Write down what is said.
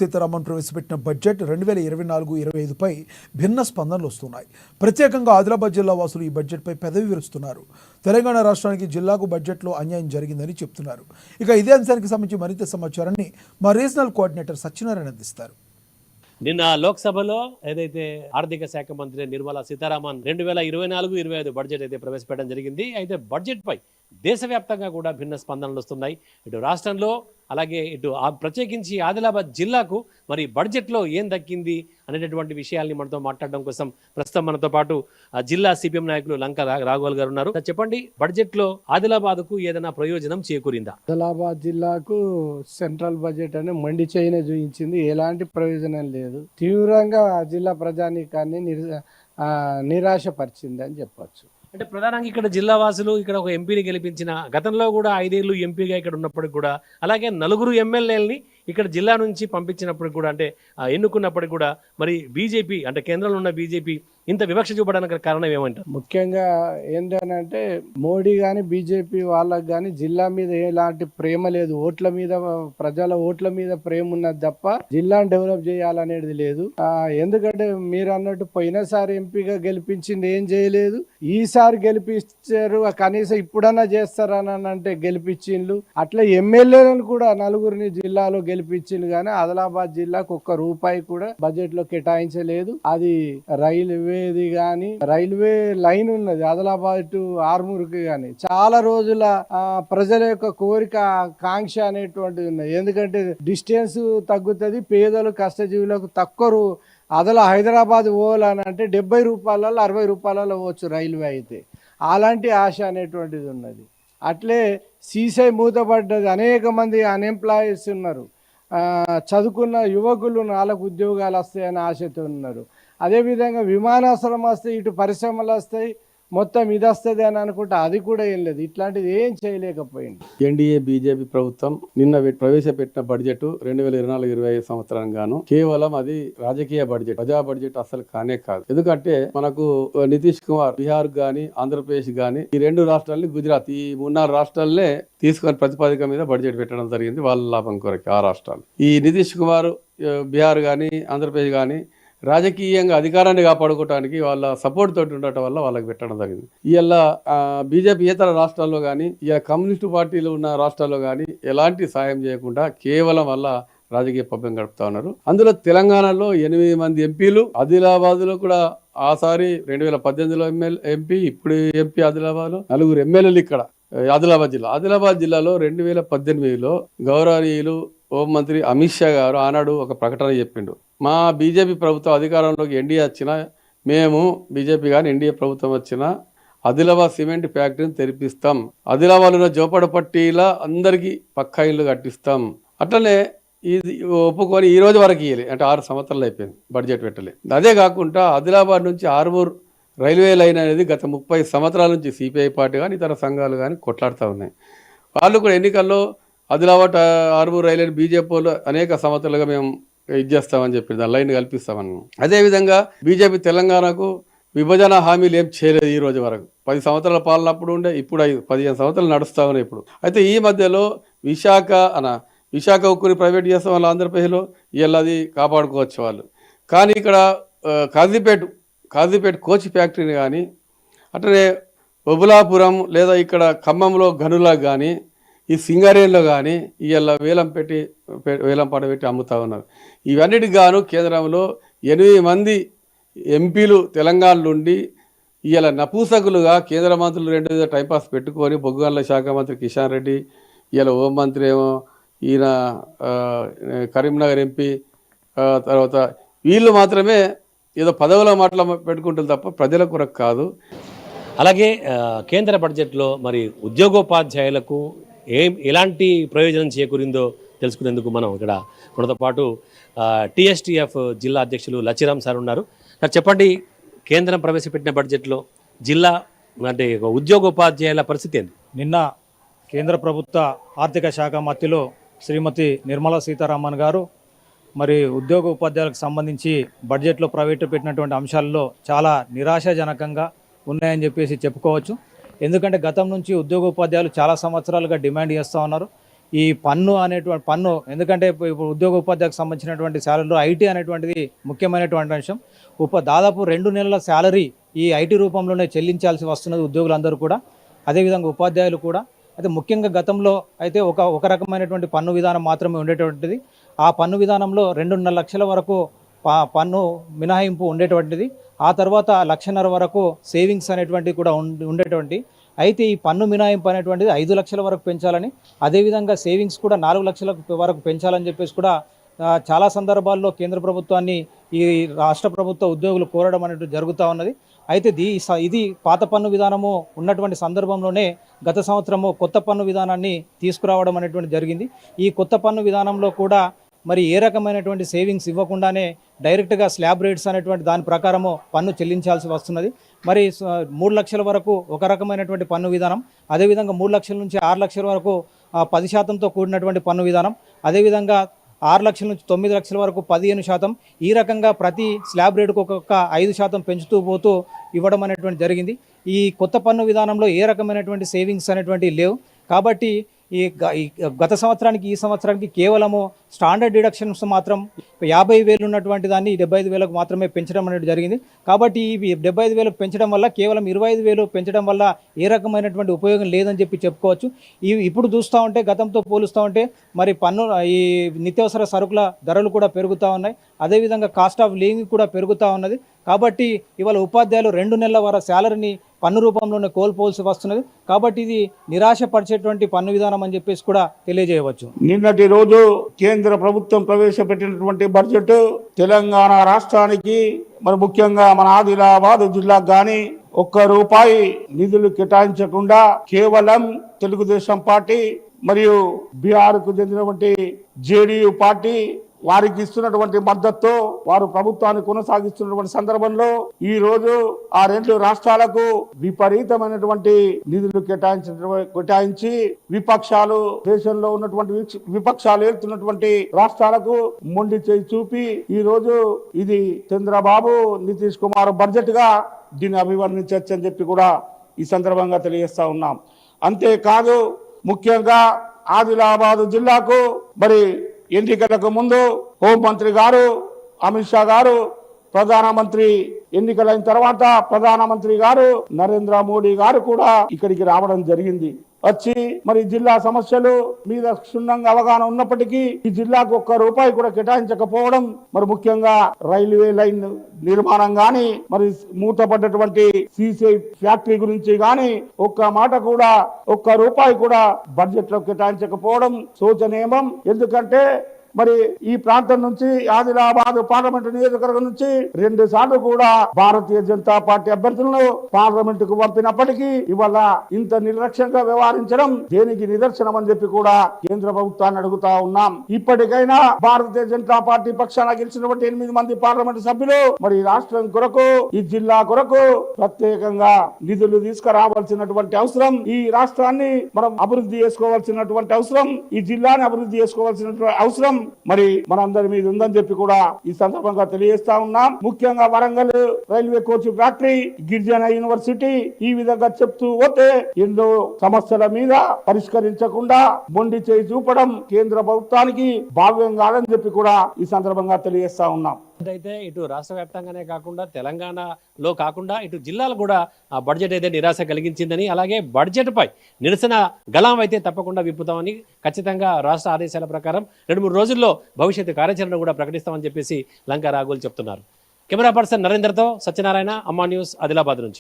సీతారామన్ ప్రవేశపెట్టిన బడ్జెట్ 2024-25పై భిన్న స్పందనలు వస్తున్నాయి. ప్రత్యేకంగా ఆదిలాబాద్ జిల్లా వాసులు ఈ బడ్జెట్పై పెదవి విరుస్తున్నారు. తెలంగాణ రాష్ట్రానికి జిల్లాకు బడ్జెట్లో అన్యాయం జరిగిందని చెప్తున్నారు. ఇక ఇదే అంశానికి సంబంధించి మరింత సమాచారాన్ని మా రీజనల్ కోఆర్డినేటర్ సత్యనారాయణ అందిస్తారు. నిన్న లోక్సభలో ఏదైతే ఆర్థిక శాఖ మంత్రి నిర్మలా సీతారామన్ 2024-25 బడ్జెట్ అయితే ప్రవేశపెట్టడం జరిగింది. అయితే బడ్జెట్ పై దేశవ్యాప్తంగా కూడా భిన్న స్పందనలు వస్తున్నాయి. ఇటు రాష్ట్రంలో అలాగే ఇటు ప్రత్యేకించి ఆదిలాబాద్ జిల్లాకు మరి బడ్జెట్లో ఏం దక్కింది అనేటటువంటి విషయాల్ని మనతో మాట్లాడడం కోసం ప్రస్తుతం మనతో పాటు జిల్లా సిపిఎం నాయకులు లంక రాఘవల్ గారు ఉన్నారు. చెప్పండి, బడ్జెట్లో ఆదిలాబాద్కు ఏదైనా ప్రయోజనం చేకూరిందా? ఆదిలాబాద్ జిల్లాకు సెంట్రల్ బడ్జెట్ అని మండి చేయనే చూపించింది. ఎలాంటి ప్రయోజనం లేదు. తీవ్రంగా జిల్లా ప్రజానీకాన్ని నిరాశపరిచింది అని చెప్పొచ్చు. అంటే ప్రధానంగా ఇక్కడ జిల్లా వాసులు ఇక్కడ ఒక ఎంపీని గెలిపించిన, గతంలో కూడా 5 ఏళ్ళు ఎంపీగా ఇక్కడ ఉన్నప్పటికి కూడా, అలాగే 4 ఎమ్మెల్యేలని ఇక్కడ జిల్లా నుంచి పంపించినప్పటికి కూడా, అంటే ఎన్నుకున్నప్పటికి కూడా మరి బీజేపీ అంటే కేంద్రంలో ఉన్న బీజేపీ ఇంత వివక్ష చూపడానికి కారణం ఏమంటారు? ముఖ్యంగా ఏంటంటే మోడీ కానీ బీజేపీ వాళ్ళకి కానీ జిల్లా మీద ఎలాంటి ప్రేమ లేదు. ఓట్ల మీద, ప్రజల ఓట్ల మీద ప్రేమ ఉన్నది తప్ప జిల్లాను డెవలప్ చేయాలనేది లేదు. ఎందుకంటే మీరు అన్నట్టు పోయినసారి ఎంపీగా గెలిపించింది ఏం చేయలేదు, ఈసారి గెలిపించారు, కనీసం ఇప్పుడన్నా చేస్తారని అంటే గెలిపించిండ్రు. అట్లా ఎమ్మెల్యేలను కూడా 4 జిల్లాలో గెలిపించింది కానీ ఆదిలాబాద్ జిల్లాకు ₹1 కూడా బడ్జెట్ లో కేటాయించలేదు. అది రైల్వే లైన్ ఉన్నది ఆదిలాబాద్ టు ఆర్మూర్కి కానీ చాలా రోజుల ప్రజల యొక్క కోరిక, కాంక్ష అనేటువంటిది ఉన్నది. ఎందుకంటే డిస్టెన్స్ తగ్గుతుంది, పేదలు కష్టజీవులకు తక్కువ హైదరాబాద్ పోవాలని అంటే ₹70 ₹60 పోవచ్చు రైల్వే అయితే. అలాంటి ఆశ అనేటువంటిది ఉన్నది. అట్లే సీసై మూతపడ్డది, అనేక మంది అన్ఎంప్లాయీస్ ఉన్నారు. చదువుకున్న యువకులు 4 ఉద్యోగాలు వస్తాయని ఆశతో ఉన్నారు. అదేవిధంగా విమానాశ్రయం వస్తే ఇటు పరిశ్రమలు వస్తాయి, మొత్తం ఇది వస్తుంది అని అనుకుంటే అది కూడా ఏం లేదు. ఇట్లాంటిది ఏం చేయలేకపోయింది. ఎన్డీఏ బీజేపీ ప్రభుత్వం నిన్న ప్రవేశపెట్టిన బడ్జెట్ 2024-25 సంవత్సరం గాను కేవలం అది రాజకీయ బడ్జెట్, ప్రజా బడ్జెట్ అసలు కానే కాదు. ఎందుకంటే మనకు నితీష్ కుమార్ బీహార్ గాని ఆంధ్రప్రదేశ్ గాని ఈ 2 రాష్ట్రాలని, గుజరాత్, ఈ 3-4 రాష్ట్రాలనే తీసుకొని ప్రతిపాదిక మీద బడ్జెట్ పెట్టడం జరిగింది వాళ్ళ లాభం కొరకు. ఆ రాష్ట్రాలు ఈ నితీష్ కుమార్ బీహార్ గాని ఆంధ్రప్రదేశ్ గాని రాజకీయంగా అధికారాన్ని కాపాడుకోవడానికి వాళ్ళ సపోర్ట్ తోటి ఉండటం వల్ల వాళ్ళకి పెట్టడం జరిగింది. ఇవాళ బీజేపీ ఇతర రాష్ట్రాల్లో కానీ, ఇక కమ్యూనిస్టు పార్టీలు ఉన్న రాష్ట్రాల్లో కానీ ఎలాంటి సాయం చేయకుండా కేవలం వల్ల రాజకీయ పబ్బం గడుపుతా ఉన్నారు. అందులో తెలంగాణలో 8 మంది ఎంపీలు, ఆదిలాబాద్ లో కూడా ఆసారి 2018లో ఎంపీ, ఇప్పుడు ఎంపీ ఆదిలాబాద్ లో 4 ఎమ్మెల్యేలు ఇక్కడ ఆదిలాబాద్ జిల్లాలో 2018లో గౌరవనీయులు హోంమంత్రి అమిత్ షా గారు ఆనాడు ఒక ప్రకటన చెప్పిండు. మా బీజేపీ ప్రభుత్వం అధికారంలోకి ఎన్డీఏ వచ్చినా, మేము బీజేపీ కానీ ఎన్డీఏ ప్రభుత్వం వచ్చినా ఆదిలాబాద్ సిమెంట్ ఫ్యాక్టరీని తెరిపిస్తాం, ఆదిలాబాద్లో జోపడపట్టీల అందరికీ పక్కా ఇల్లు కట్టిస్తాం. అట్లనే ఇది ఒప్పుకొని ఈ రోజు వరకు ఇవ్వలే, అంటే 6 సంవత్సరాలు అయిపోయింది, బడ్జెట్ పెట్టలే. అదే కాకుండా ఆదిలాబాద్ నుంచి ఆర్మూర్ రైల్వే లైన్ అనేది గత 30 సంవత్సరాల నుంచి సిపిఐ పార్టీ కానీ ఇతర సంఘాలు కానీ కొట్లాడుతూ ఉన్నాయి. వాళ్ళు కూడా ఎన్నికల్లో ఆదిలాబాద్ ఆర్మూర్ రైల్వే బీజేపీ వాళ్ళు అనేక సంవత్సరాలుగా మేము ఇది చేస్తామని చెప్పింది, దాని లైన్ కల్పిస్తామని. అదేవిధంగా బీజేపీ తెలంగాణకు విభజన హామీలు ఏం చేయలేదు ఈ రోజు వరకు. 10 సంవత్సరాల పాలన అప్పుడు ఉండే, ఇప్పుడు 15 సంవత్సరాలు నడుస్తా ఉన్నాయి ఇప్పుడు. అయితే ఈ మధ్యలో విశాఖ ఉక్కుని ప్రైవేట్ చేస్తాం వాళ్ళు ఆంధ్రప్రదేశ్లో, ఇలా అది కాపాడుకోవచ్చు వాళ్ళు. కానీ ఇక్కడ కాజీపేట కోచ్ ఫ్యాక్టరీని కానీ, అట్లనే బొబులాపురం లేదా ఇక్కడ ఖమ్మంలో గనులా కానీ, ఈ సింగరేణిలో కానీ ఇవాళ వేలం పాట పెట్టి అమ్ముతా ఉన్నారు. ఇవన్నిటికి గాను కేంద్రంలో 8 మంది ఎంపీలు తెలంగాణ నుండి ఇవాళ నపూసకులుగా కేంద్ర మంత్రులు 2 టైంపాస్ పెట్టుకొని, బొగ్గుగనుల శాఖ మంత్రి కిషన్ రెడ్డి, ఇవాళ హోంమంత్రి ఏమో ఈయన కరీంనగర్ ఎంపీ, తర్వాత వీళ్ళు మాత్రమే ఏదో పదవుల మాటలు పెట్టుకుంటారు తప్ప ప్రజల కొరకు కాదు. అలాగే కేంద్ర బడ్జెట్లో మరి ఉద్యోగోపాధ్యాయులకు ఎలాంటి ప్రయోజనం చేకూరిందో తెలుసుకునేందుకు మనం ఇక్కడ మనతో పాటు టీఎస్టీఎఫ్ జిల్లా అధ్యక్షులు లచ్చిరామ్ సార్ ఉన్నారు. సార్ చెప్పండి, కేంద్రం ప్రవేశపెట్టిన బడ్జెట్లో జిల్లా అంటే ఉద్యోగోపాధ్యాయుల పరిస్థితి ఏంటి? నిన్న కేంద్ర ప్రభుత్వ ఆర్థిక శాఖ మంత్రిలో శ్రీమతి నిర్మలా సీతారామన్ గారు మరి ఉద్యోగ ఉపాధ్యాయులకు సంబంధించి బడ్జెట్లో ప్రవేశపెట్టినటువంటి అంశాల్లో చాలా నిరాశాజనకంగా ఉన్నాయని చెప్పేసి చెప్పుకోవచ్చు. ఎందుకంటే గతం నుంచి ఉద్యోగోపాధ్యాయులు చాలా సంవత్సరాలుగా డిమాండ్ చేస్తూ ఉన్నారు. ఈ పన్ను అనేటువంటి పన్ను, ఎందుకంటే ఇప్పుడు ఉద్యోగ ఉపాధ్యాయులకు సంబంధించినటువంటి శాలరీలో ఐటీ అనేటువంటిది ముఖ్యమైనటువంటి అంశం. దాదాపు 2 నెలల శాలరీ ఈ ఐటీ రూపంలోనే చెల్లించాల్సి వస్తున్నది ఉద్యోగులందరూ కూడా, అదేవిధంగా ఉపాధ్యాయులు కూడా. అయితే ముఖ్యంగా గతంలో అయితే ఒక రకమైనటువంటి పన్ను విధానం మాత్రమే ఉండేటువంటిది. ఆ పన్ను విధానంలో 2.5 లక్షల వరకు పన్ను మినహాయింపు ఉండేటువంటిది. ఆ తర్వాత 1.5 లక్షల వరకు సేవింగ్స్ అనేటువంటివి కూడా ఉండేటువంటి. అయితే ఈ పన్ను మినహాయింపు అనేటువంటిది 5 లక్షల వరకు పెంచాలని, అదేవిధంగా సేవింగ్స్ కూడా 4 లక్షల వరకు పెంచాలని చెప్పేసి కూడా చాలా సందర్భాల్లో కేంద్ర ప్రభుత్వాన్ని ఈ రాష్ట్ర ప్రభుత్వ ఉద్యోగులు కోరడం అనేది జరుగుతూ ఉన్నది. అయితే ఇది పాత పన్ను విధానము ఉన్నటువంటి సందర్భంలోనే గత సంవత్సరము కొత్త పన్ను విధానాన్ని తీసుకురావడం అనేటువంటి జరిగింది. ఈ కొత్త పన్ను విధానంలో కూడా మరి ఏ రకమైనటువంటి సేవింగ్స్ ఇవ్వకుండానే డైరెక్ట్గా స్లాబ్ రేట్స్ అనేటువంటి దాని ప్రకారము పన్ను చెల్లించాల్సి వస్తున్నది. మరి 3 లక్షల వరకు ఒక రకమైనటువంటి పన్ను విధానం, అదేవిధంగా 3 లక్షల నుంచి 6 లక్షల వరకు 10% కూడినటువంటి పన్ను విధానం, అదేవిధంగా 6 లక్షల నుంచి 9 లక్షల వరకు 15%, ఈ రకంగా ప్రతి స్లాబ్ రేటుకు ఒక్కొక్క 5% పెంచుతూ పోతూ ఇవ్వడం అనేటువంటి జరిగింది. ఈ కొత్త పన్ను విధానంలో ఏ రకమైనటువంటి సేవింగ్స్ అనేటువంటివి లేవు. కాబట్టి ఈ గత సంవత్సరానికి ఈ సంవత్సరానికి కేవలము స్టాండర్డ్ డిడక్షన్స్ మాత్రం 50,000 ఉన్నటువంటి దాన్ని 75,000కు మాత్రమే పెంచడం అనేది జరిగింది. కాబట్టి ఈ 75,000కు పెంచడం వల్ల కేవలం 25,000 పెంచడం వల్ల ఏ రకమైనటువంటి ఉపయోగం లేదని చెప్పుకోవచ్చు. ఇప్పుడు చూస్తూ ఉంటే గతంతో పోలుస్తూ ఉంటే మరి ఈ నిత్యావసర సరుకుల ధరలు కూడా పెరుగుతూ ఉన్నాయి, అదేవిధంగా కాస్ట్ ఆఫ్ లివింగ్ కూడా పెరుగుతూ ఉన్నది. కాబట్టి ఇవాళ ఉపాధ్యాయులు 2 నెలల వరకు శాలరీని పన్ను రూపంలోనే కోల్పోవలసి వస్తున్నది. కాబట్టి ఇది నిరాశపరిచేటువంటి పన్ను విధానం అని చెప్పేసి కూడా తెలియజేయవచ్చు. నిన్నటి రోజు కేంద్ర ప్రభుత్వం ప్రవేశపెట్టినటువంటి బడ్జెట్ తెలంగాణ రాష్ట్రానికి, మరి ముఖ్యంగా మన ఆదిలాబాద్ జిల్లాకు కానీ ₹1 నిధులు కేటాయించకుండా కేవలం తెలుగుదేశం పార్టీ మరియు బీఆర్కు చెందినటువంటి జేడీయూ పార్టీ వారికి ఇస్తున్నటువంటి మద్దతుతో వారు ప్రభుత్వాన్ని కొనసాగిస్తున్నటువంటి సందర్భంలో ఈ రోజు ఆ 2 రాష్ట్రాలకు విపరీతమైనటువంటి నిధులు కేటాయించి విపక్షాలు, దేశంలో ఉన్నటువంటి విపక్షాలు ఏలుతున్నటువంటి రాష్ట్రాలకు మొండి చేయి చూపి ఈ రోజు ఇది చంద్రబాబు నితీష్ కుమార్ బడ్జెట్ గా దీన్ని అభివర్ణించవచ్చు అని చెప్పి కూడా ఈ సందర్భంగా తెలియజేస్తా ఉన్నాం. అంతేకాదు ముఖ్యంగా ఆదిలాబాద్ జిల్లాకు మరి ఎన్నికలకు ముందు హోంమంత్రి గారు అమిత్ షా గారు, ప్రధానమంత్రి ఎన్నికలైన తర్వాత ప్రధానమంత్రి గారు నరేంద్ర మోడీ గారు కూడా ఇక్కడికి రావడం జరిగింది. వచ్చి మరి జిల్లా సమస్యలు మీద క్షుణ్ణంగా అవగాహన ఉన్నప్పటికీ ఈ జిల్లాకు ₹1 కూడా కేటాయించకపోవడం, మరి ముఖ్యంగా రైల్వే లైన్ నిర్మాణం గాని, మరి మూతపడ్డటువంటి సిసిఐ ఫ్యాక్టరీ గురించి గాని ఒక్క మాట కూడా ₹1 కూడా బడ్జెట్ లో కేటాయించకపోవడం శోచనీయం. ఎందుకంటే మరి ఈ ప్రాంతం నుంచి ఆదిలాబాద్ పార్లమెంటు నియోజకవర్గం నుంచి 2 సార్లు కూడా భారతీయ జనతా పార్టీ అభ్యర్థులను పార్లమెంట్ కు పంపినప్పటికీ ఇవాళ ఇంత నిర్లక్ష్యంగా వ్యవహరించడం దేనికి నిదర్శనం అని చెప్పి కూడా కేంద్ర ప్రభుత్వాన్ని అడుగుతా ఉన్నాం. ఇప్పటికైనా భారతీయ జనతా పార్టీ పక్షాన గెలిచినటువంటి 8 మంది పార్లమెంటు సభ్యులు మరి రాష్ట్రం కొరకు, ఈ జిల్లా కొరకు ప్రత్యేకంగా నిధులు తీసుకురావాల్సినటువంటి అవసరం, ఈ రాష్ట్రాన్ని మనం అభివృద్ధి చేసుకోవాల్సినటువంటి అవసరం, ఈ జిల్లాని అభివృద్ధి చేసుకోవాల్సినటువంటి అవసరం మరి మనందరి మీద ఉందని చెప్పి కూడా ఈ సందర్భంగా తెలియజేస్తా ఉన్నాం. ముఖ్యంగా వరంగల్ రైల్వే కోచ్ ఫ్యాక్టరీ, గిరిజన యూనివర్సిటీ, ఈ విధంగా చెప్తూ పోతే ఎన్నో సమస్యల మీద పరిష్కరించకుండా మొండి చేయి చూపడం కేంద్ర ప్రభుత్వానికి భావ్యం కాదని చెప్పి కూడా ఈ సందర్భంగా తెలియజేస్తా ఉన్నాం. అయితే ఇటు రాష్ట్ర వ్యాప్తంగానే కాకుండా తెలంగాణలో కాకుండా ఇటు జిల్లాలు కూడా ఆ బడ్జెట్ అయితే నిరాశ కలిగించిందని, అలాగే బడ్జెట్ పై నిరసన గళం అయితే తప్పకుండా విప్పుతామని, ఖచ్చితంగా రాష్ట్ర ఆదేశాల ప్రకారం 2-3 రోజుల్లో భవిష్యత్తు కార్యాచరణ కూడా ప్రకటిస్తామని చెప్పేసి లంకా రాఘుల్ చెప్తున్నారు. కెమెరా పర్సన్ నరేందర్తో సత్యనారాయణ, అమ్మా న్యూస్, ఆదిలాబాద్ నుంచి.